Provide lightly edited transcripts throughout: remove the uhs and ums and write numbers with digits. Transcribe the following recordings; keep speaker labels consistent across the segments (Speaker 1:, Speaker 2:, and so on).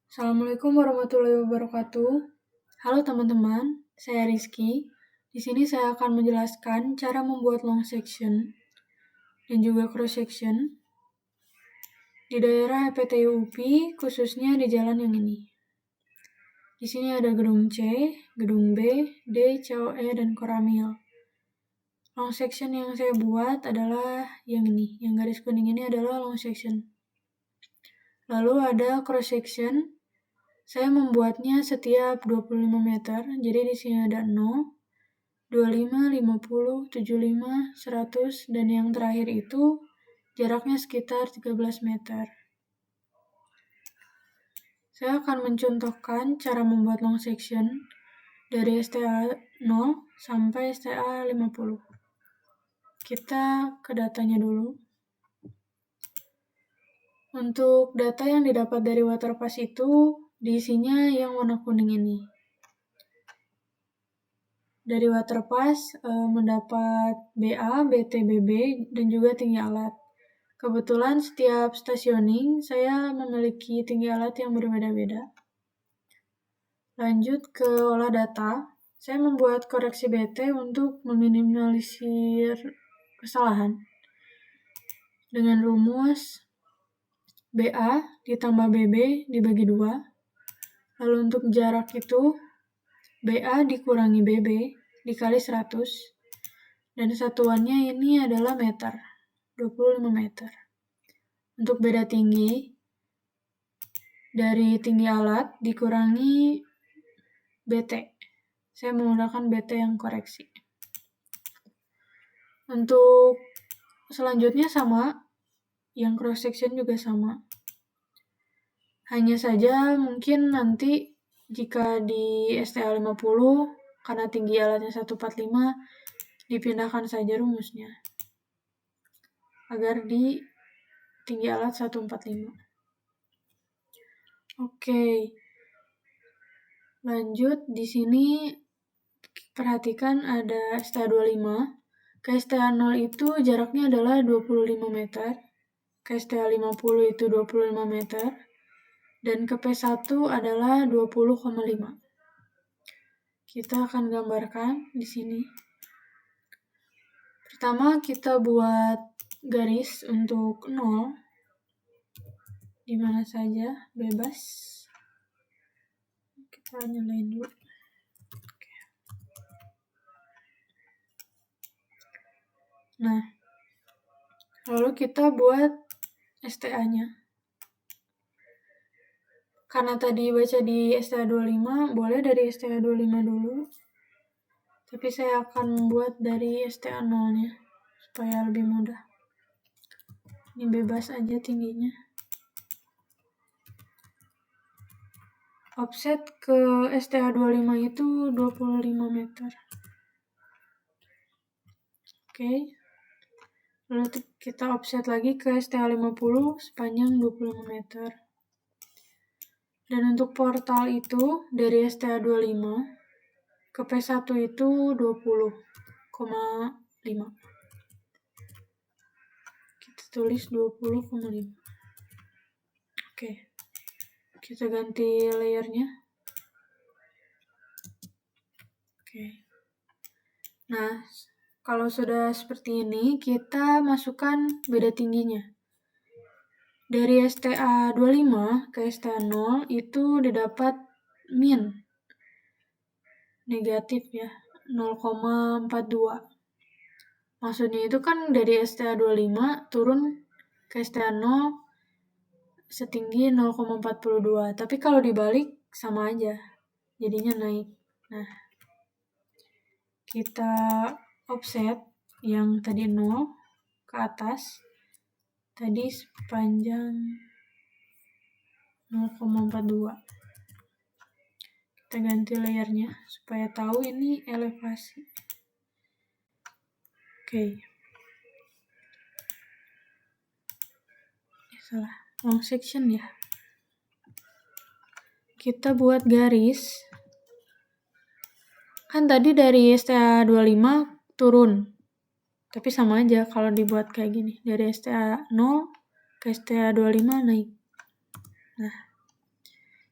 Speaker 1: Assalamualaikum warahmatullahi wabarakatuh. Halo teman-teman, saya Rizky. Di sini saya akan menjelaskan cara membuat long section dan juga cross section di daerah PTU UPI, khususnya di jalan yang ini. Di sini ada gedung C, gedung B, D, COE, dan Koramil. Long section yang saya buat adalah yang ini, yang garis kuning ini adalah long section. Lalu ada cross section. Saya membuatnya setiap 25 meter, jadi di sini ada 0, 25, 50, 75, 100, dan yang terakhir itu jaraknya sekitar 13 meter. Saya akan mencontohkan cara membuat long section dari STA 0 sampai STA 50. Kita ke datanya dulu. Untuk data yang didapat dari Waterpass itu, diisinya yang warna kuning ini. Dari Waterpass mendapat BA, BT, BB, dan juga tinggi alat. Kebetulan setiap stationing saya memiliki tinggi alat yang berbeda-beda. Lanjut ke olah data, saya membuat koreksi BT untuk meminimalisir kesalahan. Dengan rumus BA ditambah BB dibagi 2. Lalu untuk jarak itu BA dikurangi BB dikali 100. Dan satuannya ini adalah meter, 25 meter. Untuk beda tinggi, dari tinggi alat dikurangi BT. Saya menggunakan BT yang koreksi. Untuk selanjutnya sama, yang cross section juga sama. Hanya saja mungkin nanti jika di STA 50, karena tinggi alatnya 145, dipindahkan saja rumusnya agar di tinggi alat 145. Oke. Lanjut, di sini perhatikan ada STA 25. Ke STA 0 itu jaraknya adalah 25 meter. Ke STA 50 itu 25 meter. Dan ke P1 adalah 20,5. Kita akan gambarkan di sini. Pertama kita buat garis untuk 0. Di mana saja, bebas. Kita nyalain dulu. Nah, lalu kita buat STA-nya. Karena tadi baca di STA 25, boleh dari STA 25 dulu. Tapi saya akan membuat dari STA 0-nya, supaya lebih mudah. Ini bebas aja tingginya. Offset ke STA 25 itu 25 meter. Oke. Lalu kita offset lagi ke STA 50 sepanjang 25 meter. Dan untuk portal itu dari STA 25 ke P1 itu 20,5. Kita tulis 20,5. Oke. Kita ganti layernya. Oke. Nah, kalau sudah seperti ini, kita masukkan beda tingginya. Dari STA 25 ke STA 0 itu didapat min. Negatif ya, 0,42. Maksudnya itu kan dari STA 25 turun ke STA 0 setinggi 0,42. Tapi kalau dibalik sama aja, jadinya naik. Nah, kita offset yang tadi 0 ke atas, tadi sepanjang 0,42. Kita ganti layernya supaya tahu ini elevasi. Oke. Salah, long section ya. Kita buat garis. Kan tadi dari STA 25 turun. Tapi sama aja kalau dibuat kayak gini. Dari STA 0 ke STA 25 naik. Nah,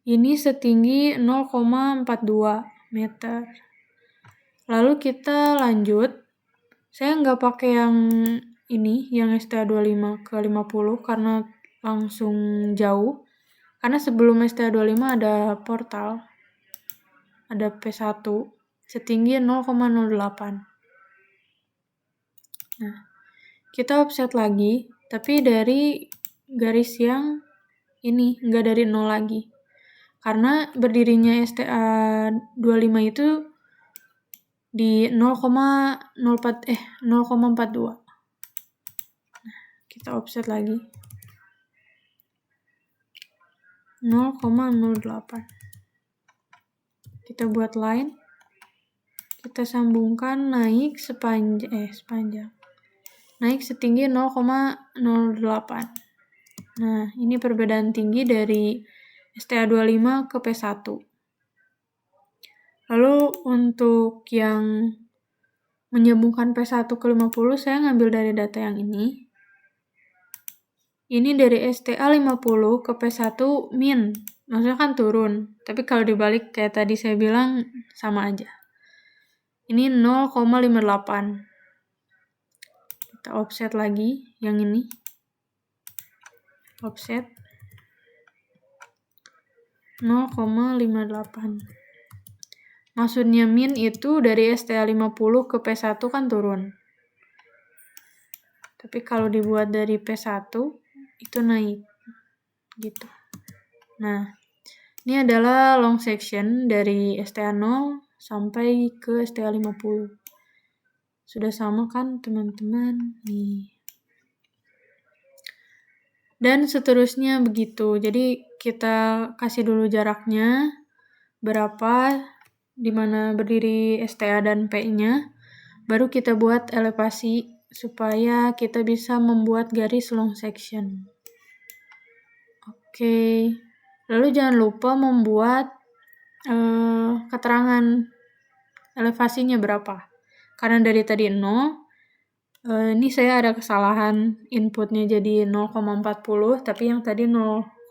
Speaker 1: ini setinggi 0,42 meter. Lalu kita lanjut. Saya nggak pakai yang ini, yang STA25 ke 50 karena langsung jauh. Karena sebelum STA25 ada portal. Ada P1 setinggi 0,08. Nah, kita offset lagi, tapi dari garis yang ini, nggak dari 0 lagi. Karena berdirinya STA25 itu di 0,42. Nah, kita offset lagi. 0,08. Kita buat line. Kita sambungkan naik sepanjang. Naik setinggi 0,08. Nah, ini perbedaan tinggi dari STA25 ke P1. Lalu untuk yang menyambungkan P1 ke 50, saya ngambil dari data yang ini. Ini dari STA50 ke P1 min. Maksudnya kan turun. Tapi kalau dibalik kayak tadi saya bilang sama aja. Ini 0,58. Kita offset lagi yang ini. Offset 0,58. Maksudnya min itu dari STA50 ke P1 kan turun. Tapi kalau dibuat dari P1 itu naik. Gitu. Nah, ini adalah long section dari STA0 sampai ke STA50. Sudah sama kan teman-teman? Nih. Dan seterusnya begitu. Jadi kita kasih dulu jaraknya berapa, di mana berdiri STA dan P-nya. Baru kita buat elevasi supaya kita bisa membuat garis long section. Oke. Lalu jangan lupa membuat keterangan elevasinya berapa. Karena dari tadi 0, ini saya ada kesalahan inputnya jadi 0,40, tapi yang tadi 0,42.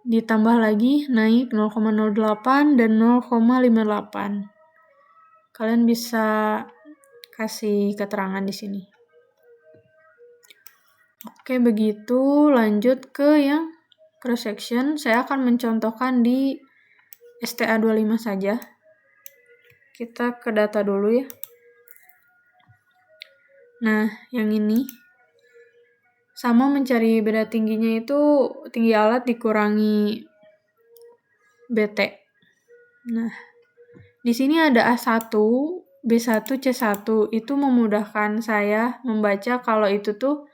Speaker 1: Ditambah lagi naik 0,08 dan 0,58. Kalian bisa kasih keterangan di sini. Oke, begitu. Lanjut ke yang cross section. Saya akan mencontohkan di STA25 saja. Kita ke data dulu ya. Nah, yang ini sama mencari beda tingginya itu tinggi alat dikurangi BT. Nah, di sini ada A1, B1, C1. Itu memudahkan saya membaca kalau itu tuh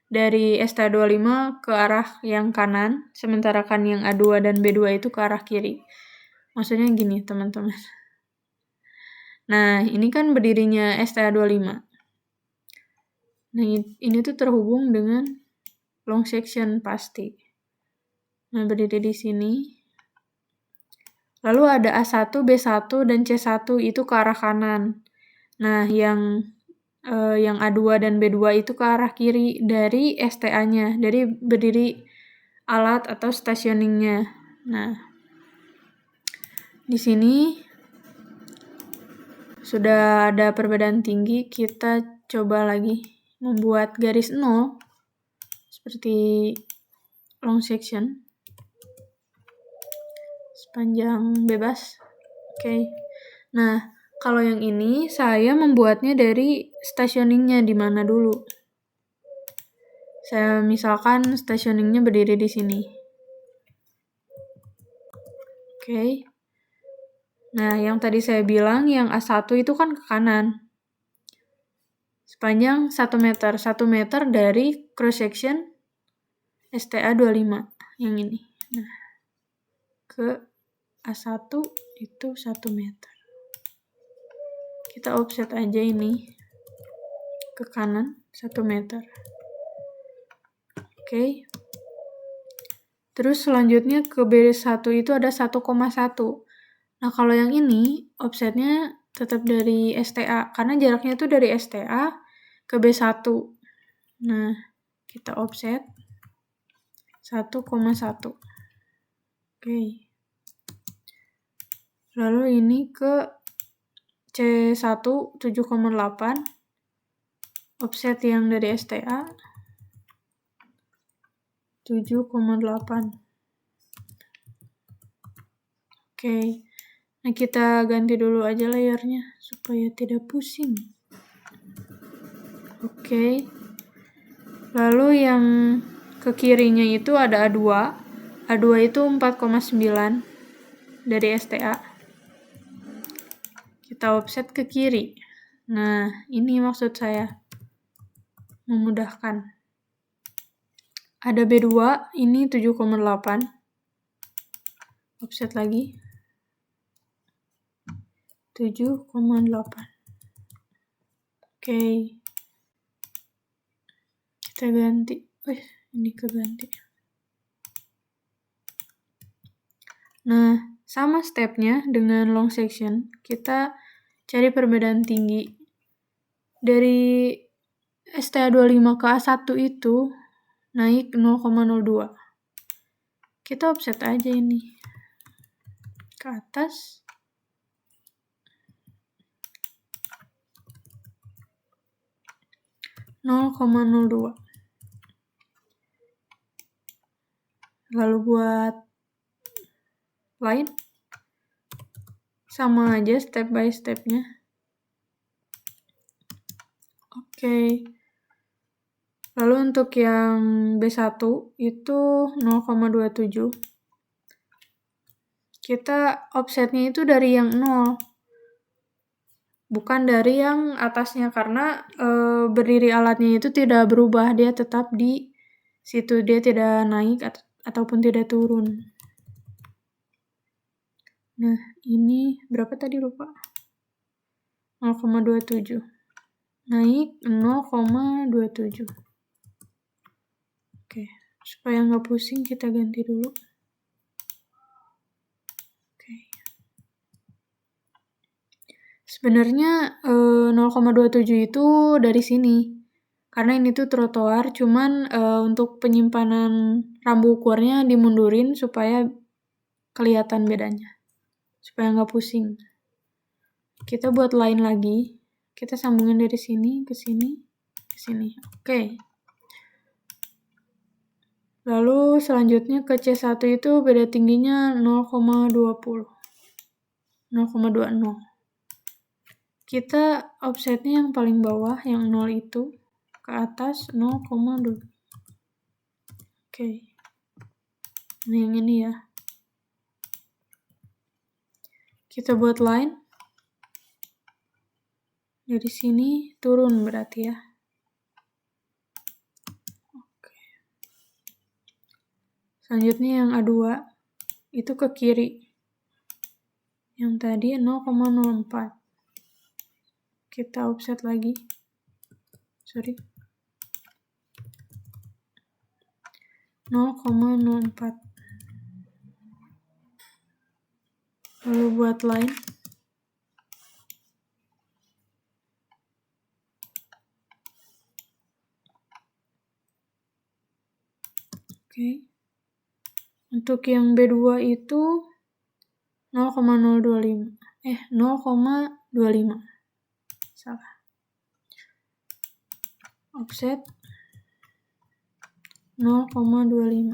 Speaker 1: dari STA25 ke arah yang kanan, sementara kan yang A2 dan B2 itu ke arah kiri. Maksudnya gini, teman-teman. Nah, ini kan berdirinya STA25. Nah, ini tuh terhubung dengan long section pasti. Nah, berdiri di sini. Lalu ada A1, B1, dan C1 itu ke arah kanan. Nah, yang A2 dan B2 itu ke arah kiri dari STA-nya, dari berdiri alat atau stationingnya. Nah, di sini sudah ada perbedaan tinggi, kita coba lagi membuat garis 0 seperti long section sepanjang bebas. Oke. Nah, kalau yang ini saya membuatnya dari stationingnya di mana dulu. Saya misalkan stationingnya berdiri di sini. Oke. Nah, yang tadi saya bilang yang A1 itu kan ke kanan. Sepanjang 1 meter. 1 meter dari cross section STA25 yang ini. Nah, ke A1 itu 1 meter. Kita offset aja ini ke kanan 1 meter. Oke. Terus selanjutnya ke B1 itu ada 1,1. Nah, kalau yang ini offsetnya tetap dari STA, karena jaraknya itu dari STA ke B1. Nah, kita offset 1,1. Oke. Lalu ini ke C1 7,8. Offset yang dari STA 7,8. Oke. Nah, kita ganti dulu aja layarnya supaya tidak pusing. Oke. Lalu yang ke kirinya itu ada A2. A2 itu 4,9 dari STA. Kita offset ke kiri. Nah, ini maksud saya. Memudahkan. Ada B2, ini 7,8. Offset lagi. 7,8. Oke. Kita ganti. Ini keganti. Nah, sama stepnya dengan long section. Kita cari perbedaan tinggi. Dari STA25 ke A1 itu naik 0,02. Kita offset aja ini ke atas. (0,02). Lalu buat lain sama aja step by stepnya. Oke. Lalu untuk yang B1 itu 0,27. Kita offsetnya itu dari yang 0. Bukan dari yang atasnya, karena berdiri alatnya itu tidak berubah, dia tetap di situ, dia tidak naik ataupun tidak turun. Nah, ini berapa tadi lupa? 0,27. Naik 0,27. Oke, supaya nggak pusing kita ganti dulu. Oke. Sebenarnya 0,27 itu dari sini. Karena ini tuh trotoar, cuman untuk penyimpanan rambu ukurnya dimundurin supaya kelihatan bedanya. Supaya nggak pusing. Kita buat line lagi. Kita sambungin dari sini ke sini, ke sini. Oke. Lalu selanjutnya ke C1 itu beda tingginya 0,20. 0,20. Kita offsetnya yang paling bawah, yang 0 itu, ke atas 0,2. Oke. Ini yang ini ya. Kita buat line. Dari sini turun berarti ya. Oke. Selanjutnya yang A2 itu ke kiri. Yang tadi 0,04. Kita offset lagi. 0,04. Lalu buat line. Oke. Untuk yang B2 itu 0,025. 0,25. Salah. Offset 0,25.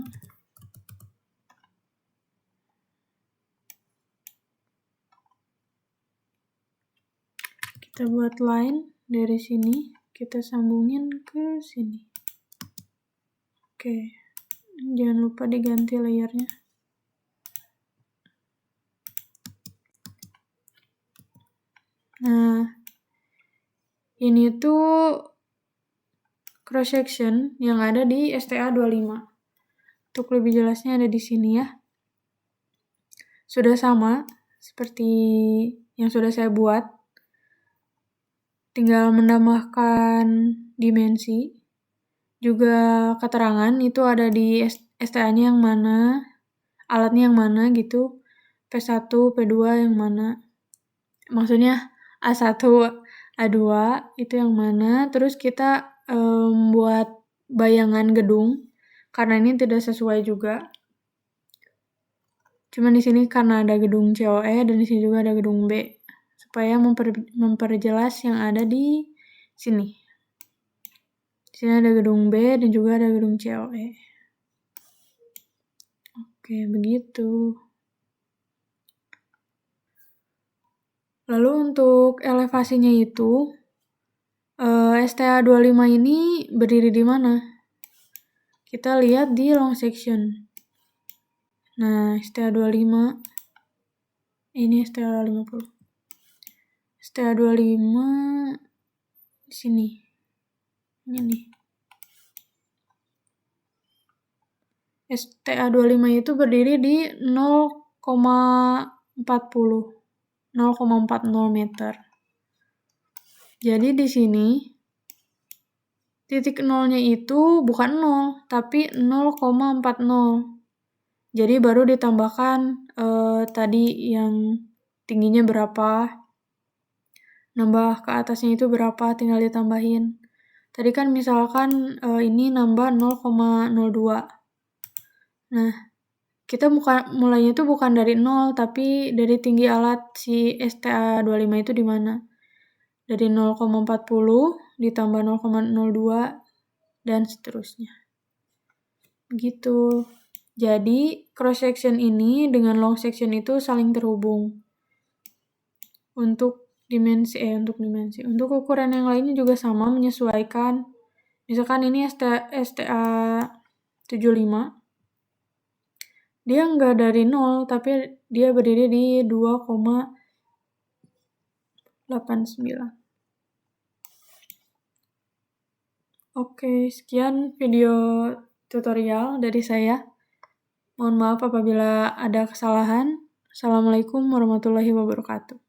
Speaker 1: Kita buat line dari sini, kita sambungin ke sini. Oke. Jangan lupa diganti layarnya. Nah, ini tuh cross section yang ada di STA25. Untuk lebih jelasnya ada di sini ya. Sudah sama seperti yang sudah saya buat. Tinggal menambahkan dimensi. Juga keterangan itu ada di STA-nya yang mana, alatnya yang mana gitu. P1, P2 yang mana. Maksudnya A1, A2 itu yang mana. Terus kita buat bayangan gedung karena ini tidak sesuai juga. Cuman di sini karena ada gedung COE dan di sini juga ada gedung B, supaya memperjelas yang ada di sini. Di sini ada gedung B dan juga ada gedung COE. Oke, begitu. Lalu untuk elevasinya itu, STA 25 ini berdiri di mana? Kita lihat di long section. Nah, STA 25, ini STA 50. STA 25 di sini. Ini nih. STA 25 itu berdiri di 0,40 meter. Jadi di sini titik nolnya itu bukan 0, tapi 0,40. Jadi baru ditambahkan tadi yang tingginya berapa, nambah ke atasnya itu berapa, tinggal ditambahin. Tadi kan misalkan ini nambah 0,02. Nah, kita mulainya itu bukan dari 0, tapi dari tinggi alat si STA 25 itu di mana. Dari 0,40 ditambah 0,02 dan seterusnya. Gitu. Jadi, cross section ini dengan long section itu saling terhubung. Untuk dimensi. Untuk ukuran yang lainnya juga sama, menyesuaikan. Misalkan ini STA 75. Dia nggak dari 0, tapi dia berdiri di 2,89. Oke, sekian video tutorial dari saya. Mohon maaf apabila ada kesalahan. Assalamualaikum warahmatullahi wabarakatuh.